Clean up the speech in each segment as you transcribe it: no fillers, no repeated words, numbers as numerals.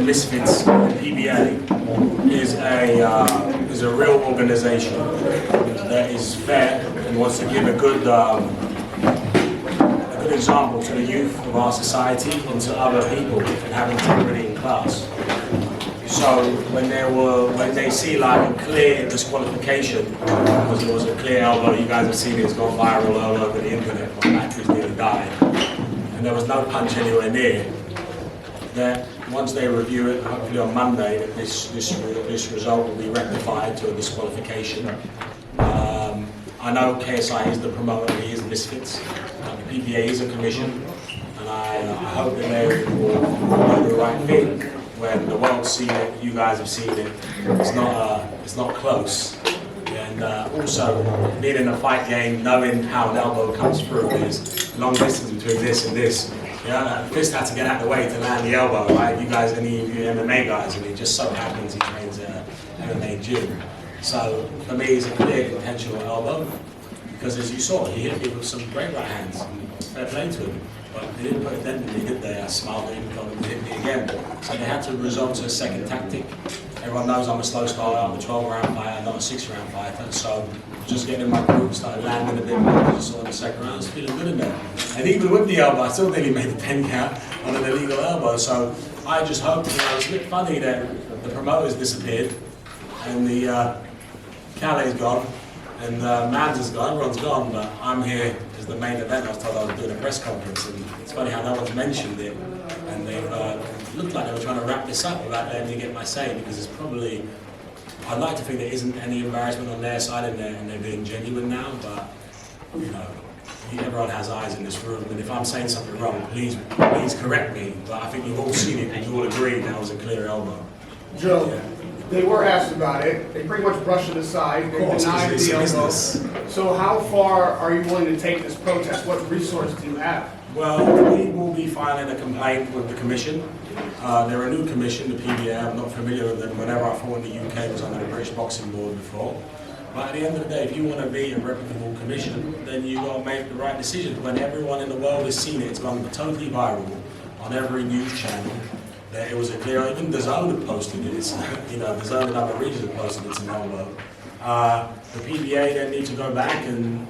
the Misfits, the PBA, is a real organization that is fair and wants to give a good example to the youth of our society and to other people and have integrity in class. So when they see like a clear disqualification, because it was a clear elbow, you guys have seen it, it's gone viral all over the internet, my batteries nearly died, and there was no punch anywhere near, that once they review it, hopefully on Monday, that this result will be rectified to a disqualification. I know KSI is the promoter, he is Misfits, the PBA is a commission, and I hope that they will do the right thing. When the world's seen it, you guys have seen it, it's not close. And also, being in a fight game, knowing how an elbow comes through, there's long distance between this and this. Yeah, the fist had to get out of the way to land the elbow, right? You guys, any of you MMA guys, and it just so happens he trains at MMA gym. So for me, it's a clear intentional elbow, because as you saw, he hit me with some great right hands. Fair play to him. But they didn't put it in me, did they? I smiled at him, told him to hit me again. So they had to resort to a second tactic. Everyone knows I'm a slow starter, I'm a 12-round fighter, not a 6-round fighter. So just getting in my group, started landing a bit more, as you saw in the second round, I was feeling good in there. And even with the elbow, I still nearly made the 10 count on an illegal elbow. So I just hope, it's a bit funny that the promoters disappeared, and the Calais gone, and Mans is gone, everyone's gone, but I'm here as the main event. I was told I was doing a press conference, and it's funny how no one's mentioned it, and they've looked like they were trying to wrap this up without letting me get my say, because it's probably, I'd like to think there isn't any embarrassment on their side, and they're being genuine now, but everyone has eyes in this room, and if I'm saying something wrong, please correct me, but I think you've all seen it and you all agree that was a clear elbow. Joe, they were asked about it. They pretty much brushed it aside. They denied the elbow. So how far are you willing to take this protest? What resource do you have? Well, we will be filing a complaint with the commission. They're a new commission, the PBA. I'm not familiar with them. Whenever I fought in the UK, I was under the British Boxing Board before. But at the end of the day, if you want to be a reputable commission, then you've got to make the right decisions. When everyone in the world has seen it, it's gone totally viral on every news channel. That it was a clear, even the Zone had posted it, the Zone and other regions have posted it's an elbow. The PBA then need to go back and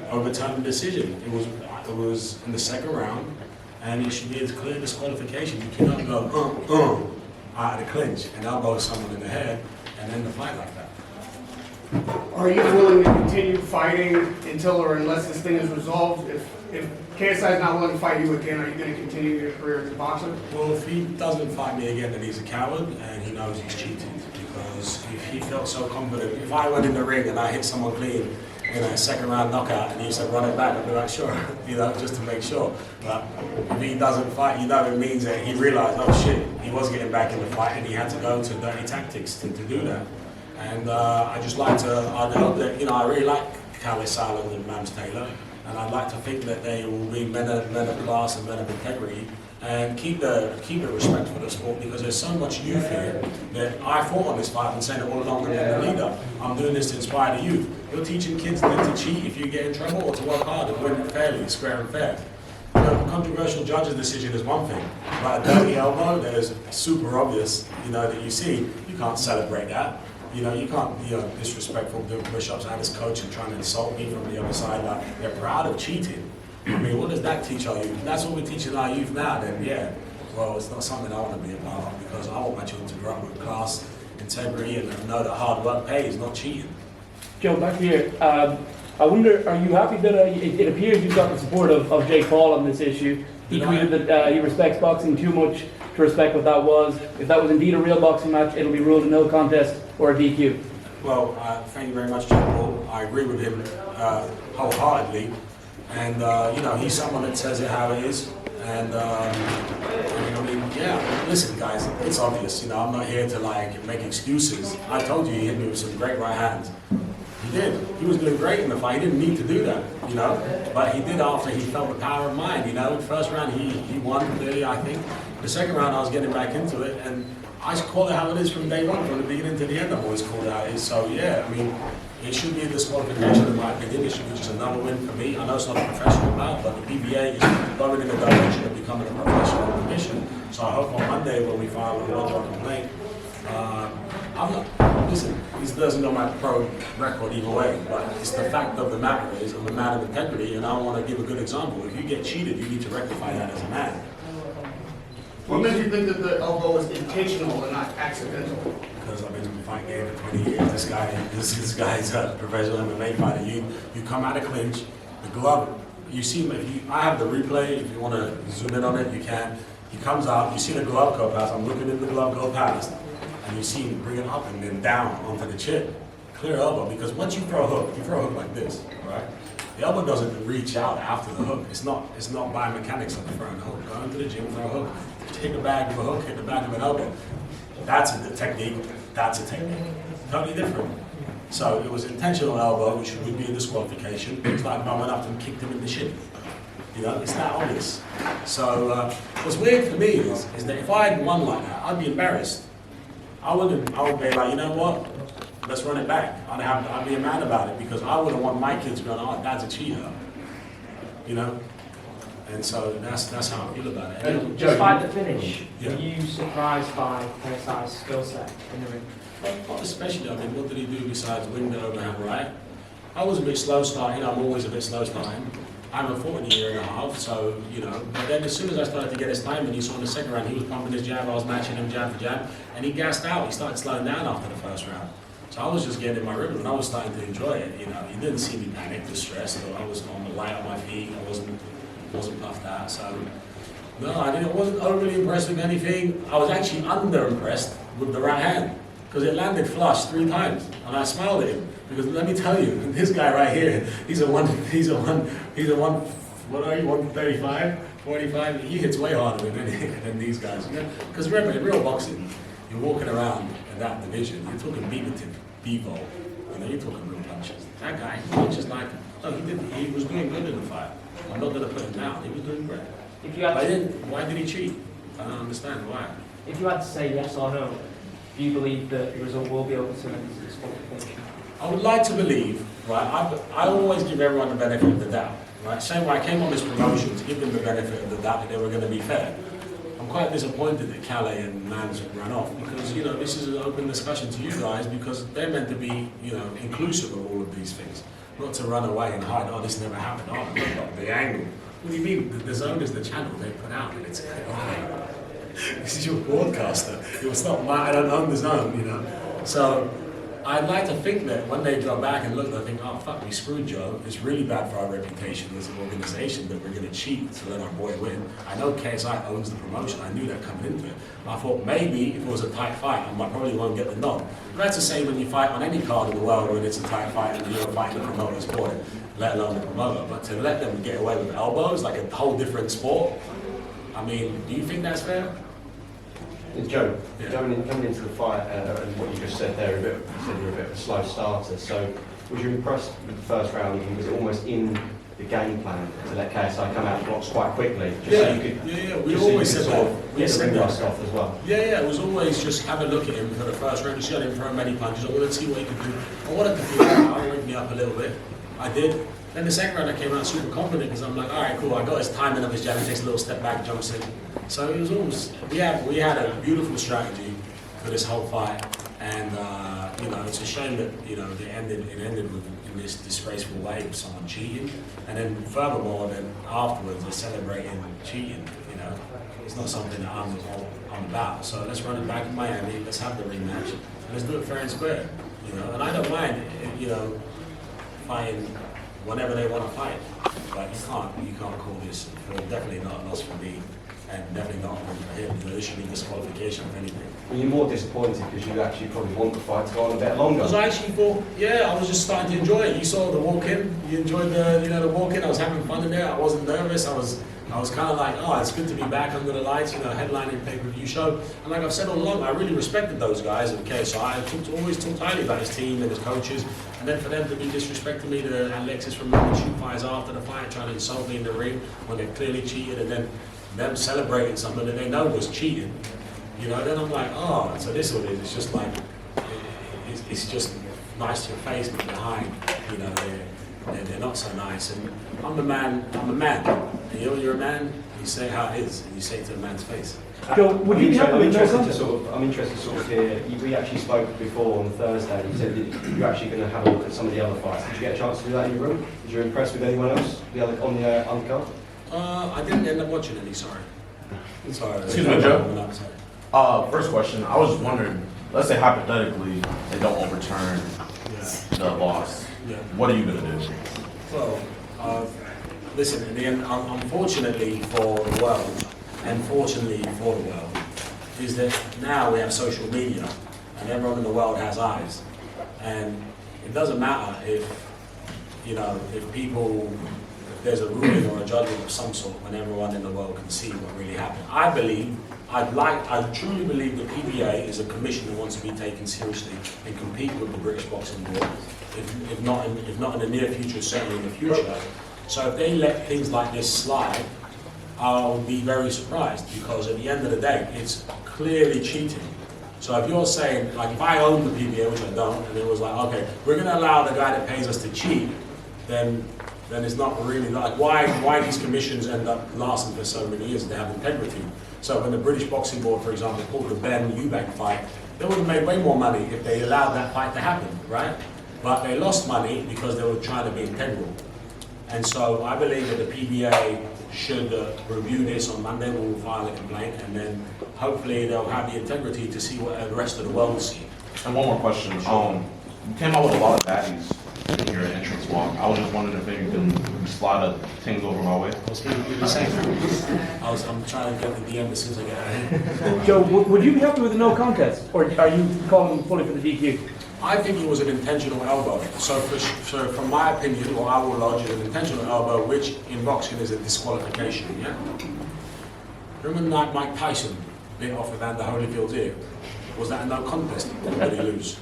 overturn the decision. It was in the second round, and it should be a clear disqualification. You cannot go out of the clinch and elbow someone in the head and end the fight like that. Are you willing to continue fighting until or unless this thing is resolved? If KSI is not willing to fight you again, are you going to continue your career as a boxer? Well, if he doesn't fight me again, then he's a coward and he knows he's cheated. Because if he felt so confident, if I went in the ring and I hit someone clean in a second round knockout and he said run it back, I'd be like sure, just to make sure. But if he doesn't fight, it means that he realized, oh shit, he was getting back in the fight and he had to go to dirty tactics to do that. And I hope that, I really like Calais Island and Mams Taylor. And I'd like to think that they will be men of class and men of integrity and keep the respect for the sport, because there's so much youth here that I fought on this fight and saying it all along and the leader. I'm doing this to inspire the youth. You're teaching kids not to cheat if you get in trouble, or to work hard and win it fairly, square and fair. A controversial judge's decision is one thing, but a dirty elbow that is super obvious, that you see, you can't celebrate that. You can't be disrespectful, doing push-ups and this coach and trying to insult me from the other side. Like, they're proud of cheating. I mean, what does that teach our youth? If that's what we're teaching our youth now, then yeah, well, it's not something I want to be a part of, because I want my children to grow up with class, integrity, and know that hard work pays, not cheating. Joe, back here. I wonder, are you happy that it appears you've got the support of Jake Paul on this issue? He tweeted that he respects boxing too much to respect what that was. If that was indeed a real boxing match, it'll be ruled a no contest or a DQ. Well, thank you very much, Jake Paul. I agree with him wholeheartedly. And, he's someone that says it how it is. And, listen, guys, it's obvious. I'm not here to, make excuses. I told you he hit me with some great right hands. He did. He was doing great in the fight. He didn't need to do that, But he did after he felt the power of mind, First round, he won clearly, I think. The second round, I was getting back into it, and I call it how it is from day one, from the beginning to the end. I've always called it how it is. So yeah, I mean, it should be a disqualification in my opinion. It should be just another win for me. I know it's not a professional bout, but the PBA is going in the direction of becoming a professional competition. So I hope on Monday when we file a one-on complaint, I'm not, listen, this doesn't know my pro record either way, but it's the fact of the matter is I'm a man of integrity, and I want to give a good example. If you get cheated, you need to rectify that as a man. What made you think that the elbow was intentional and not accidental? Because I've been in the fight game for 20 years. This guy's a professional MMA fighter. You come out of clinch, the glove, you see him, I have the replay, if you want to zoom in on it, you can. He comes out, you see the glove go past, I'm looking at the glove go past, and you see him bring it up and then down onto the chin. Clear elbow, because once you throw a hook like this, right? The elbow doesn't reach out after the hook. It's not biomechanics of throwing a hook. Go into the gym, throw a hook, hit the bag of a hook, hit the back of an elbow. That's a technique, that's a technique. Totally different. So it was intentional elbow, which would be a disqualification. It's like I went up and kicked him in the shin. You know, it's that obvious. So what's weird for me is that if I had won like that, I'd be embarrassed. I would be like, you know what? Let's run it back. I'd be a man about it because I wouldn't want my kids going, oh, Dad's a cheater. You know? And so that's how I feel about it. And despite the finish, Yeah. were you surprised by KSI's skill set in the ring? Not especially, I mean, what did he do besides wing the overhand right? I was a bit slow starting, I'm always a bit slow starting. I'm a Fournier and a half, so, you know, but then as soon as I started to get his time, and you saw in the second round, he was pumping his jab, I was matching him jab for jab, and he gassed out, he started slowing down after the first round. So I was just getting in my rhythm, and I was starting to enjoy it, you know. You didn't see me panic, distressed, or I was on the light on my feet, I wasn't puffed out, so. No, I wasn't overly impressed with anything. I was actually under-impressed with the right hand, because it landed flush 3 times, and I smiled at him. Because let me tell you, this guy right here, he's a what are you, 135, 45? He hits way harder than these guys. Because remember, in real boxing, you're walking around in that division, you're talking beatmative, Bevo, you know, you're talking real punches. That guy, he punches like, no, he was doing good in the fight. I'm not going to put him down, he was doing great. If you had to, Why did he cheat? I don't understand why. if you had to say yes or no, do you believe that the result will be overturned as a disqualification? I would like to believe, right, I always give everyone the benefit of the doubt, right? Same way I came on this promotion to give them the benefit of the doubt that they were going to be fair. I'm quite disappointed that Calais and Mans ran off because, you know, this is an open discussion to you guys because they're meant to be, you know, inclusive of all of these things. Not to run away and hide, oh, this never happened, oh, the angle. What do you mean? The zone is the channel they put out and it's, oh, this is your broadcaster. It was not I don't own the zone, you know. So I'd like to think that when they go back and look, they think, oh fuck, we screwed Joe. It's really bad for our reputation as an organization that we're going to cheat to let our boy win. I know KSI owns the promotion. I knew that coming into it. I thought maybe if it was a tight fight, I probably won't get the nod. But that's the same when you fight on any card in the world when it's a tight fight and you're fighting the promoter's boy, let alone the promoter. But to let them get away with elbows, like a whole different sport, I mean, do you think that's fair? Joe, Yeah. coming into the fight, and what you just said there, you said you're a bit of a slow starter. So, was you impressed with the first round? Was it almost in the game plan to let KSI come out blocks quite quickly, just so you could? Yeah. We always said that. Get the ring rust off as well. Yeah. It was always just have a look at him for the first round. You see, I didn't throw many punches. I wanted to see what he could do. I wanted to feel that. I wake me up a little bit. I did. Then the second round I came out super confident because I'm like, all right, cool. I got his timing of his jab. He takes a little step back, jumps in. So it was almost, we had a beautiful strategy for this whole fight, and you know, it's a shame that, you know, it ended with in this disgraceful way of someone cheating, and then furthermore, then afterwards they're celebrating cheating. You know, it's not something that I'm about. So let's run it back in Miami. Let's have the rematch. And let's do it fair and square. You know, and I don't mind, you know, fighting whenever they want to fight, but you can't call this definitely not a loss for me. And definitely not one for him. There should be disqualification if anything. Were you more disappointed because you actually probably want the fight to go on a bit longer? Because I actually thought, yeah, I was just starting to enjoy it. You saw the walk-in. You enjoyed the walk-in. I was having fun in there. I wasn't nervous. I was kind of like, oh, it's good to be back under the lights. You know, headlining pay-per-view show. And like I've said all along, I really respected those guys at KSI. I always talked highly about his team and his coaches. And then for them to be disrespecting me to Alexis from the shoot fires after the fight, trying to insult me in the ring when they clearly cheated, and then them celebrating something that they know was cheating, you know, then I'm like, oh, so this is what it is. It's just like, it's just nice to your face, but behind, you know, they're not so nice. And I'm a man. And you're a man, you say how it is, and you say it to a man's face. Joe, would you be happy I'm with no interested to contest? I'm interested to sort of hear, we actually spoke before on Thursday, you said that you're actually going to have a look at some of the other fights. Did you get a chance to do that in your room? Did you impress with anyone else on the undercard? I didn't end up watching any, sorry. Sorry. Excuse me, Joe? First question, I was just wondering, let's say hypothetically, they don't overturn the loss. Yeah. What are you going to do? Well, listen, in the end, unfortunately for the world, and fortunately for the world, is that now we have social media, and everyone in the world has eyes. And it doesn't matter if, you know, if there's a ruling or a judgment of some sort when everyone in the world can see what really happened. I truly believe the PBA is a commission that wants to be taken seriously and compete with the British Boxing Board, if not in the near future, certainly in the future. So if they let things like this slide, I'll be very surprised, because at the end of the day, it's clearly cheating. So if you're saying, like, if I owned the PBA, which I don't, and it was like, okay, we're going to allow the guy that pays us to cheat, then it's not really, like, why these commissions end up lasting for so many years? They have integrity. So when the British Boxing Board, for example, pulled the Ben Eubank fight, they would have made way more money if they allowed that fight to happen, right? But they lost money because they were trying to be integral. And so I believe that the PBA should review this on Monday. We'll file a complaint, and then hopefully they'll have the integrity to see what the rest of the world will see. And one more question. You came out with a lot of baddies in your entrance walk. I was just wondering if maybe you can slide a things over my way. I was going to do the same. I'm trying to get the DM as soon as I get out of here. Joe, would you be happy with a no contest, or are you calling fully for the DQ? I think it was an intentional elbow. So from my opinion, or I will lodge an intentional elbow, which in boxing is a disqualification, yeah? Remember like Mike Tyson bit off Evander Holyfield's ear? Was that a no contest? Did he lose?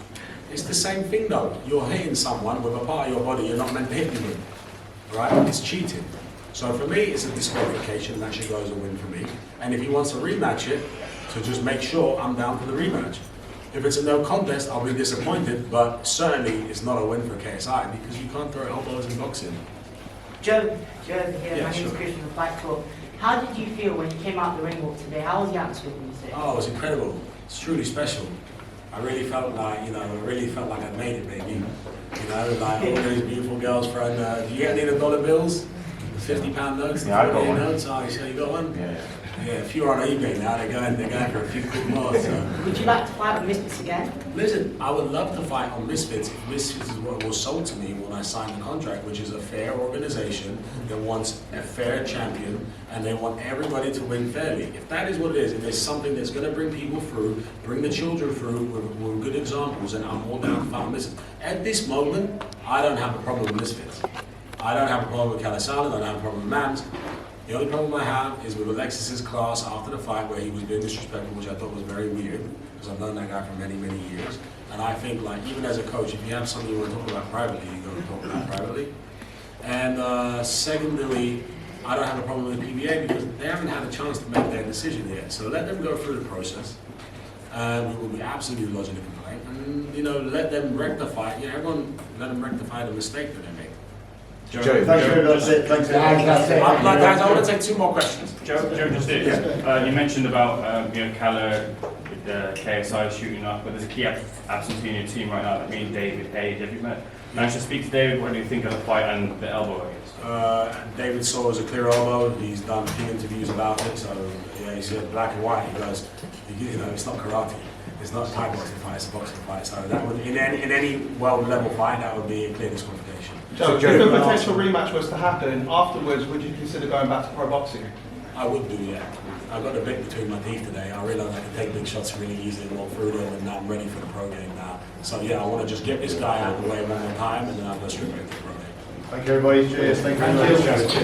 It's the same thing though. You're hitting someone with a part of your body you're not meant to hit them with, right? It's cheating. So for me, it's a disqualification, and that should go as a win for me. And if he wants to rematch it, to just make sure I'm down for the rematch. If it's a no contest, I'll be disappointed, but certainly it's not a win for KSI, because you can't throw elbows in boxing. Joe here, Yeah, my name's sure. Chris from the Fight Club. How did you feel when you came out the ring walk today? How was the atmosphere when you said? Oh, it was incredible. It's truly special. I really felt like, I made it, baby. You know, like all these beautiful girls throwing, do you get any of the dollar bills? The £50 notes? The Yeah, I got 40 one. notes? Oh, you sure you got one? Yeah. Yeah, if you're on eBay now, they're going for a few quid more, so. Would you like to fight with Misfits again? Listen, I would love to fight on Misfits if Misfits is what was sold to me when I signed the contract, which is a fair organization that wants a fair champion, and they want everybody to win fairly. If that is what it is, if there's something that's going to bring people through, bring the children through with good examples, and I'm all down to fight on Misfits. At this moment, I don't have a problem with Misfits. I don't have a problem with Callis Island, I don't have a problem with Mams. The only problem I have is with Alexis's class after the fight, where he was being disrespectful, which I thought was very weird, because I've known that guy for many, many years. And I think, like, even as a coach, if you have something you want to talk about privately, you go and talk about it privately. And secondly, I don't have a problem with the PBA because they haven't had a chance to make their decision yet. So let them go through the process. We will be absolutely lodging a complaint, and let them rectify. Everyone let them rectify the mistake that they made. Joe, thanks very much. Thanks Guys, I want to take two more questions. Joe, just this. You mentioned about Keller with the KSI shooting up, but there's a key absentee in your team right now, that being David Page. Have you managed to speak to David? What do you think of the fight and the elbow against? David saw it as a clear elbow. He's done a few interviews about it, so yeah, he said black and white. He goes, it's not karate. It's not a Thai boxing fight, it's a boxing fight. So that would, in any world level fight, that would be a clear disqualification. Joe, if a potential rematch was to happen, afterwards, would you consider going back to pro boxing? I would do, yeah. I got a bit between my teeth today. I realised I can take big shots really easily and walk through them, and now I'm ready for the pro game now. So yeah, I want to just get this guy out of the way one more time, and then I'll go straight back to the pro game. Thank you, everybody. Cheers. Thank you very much.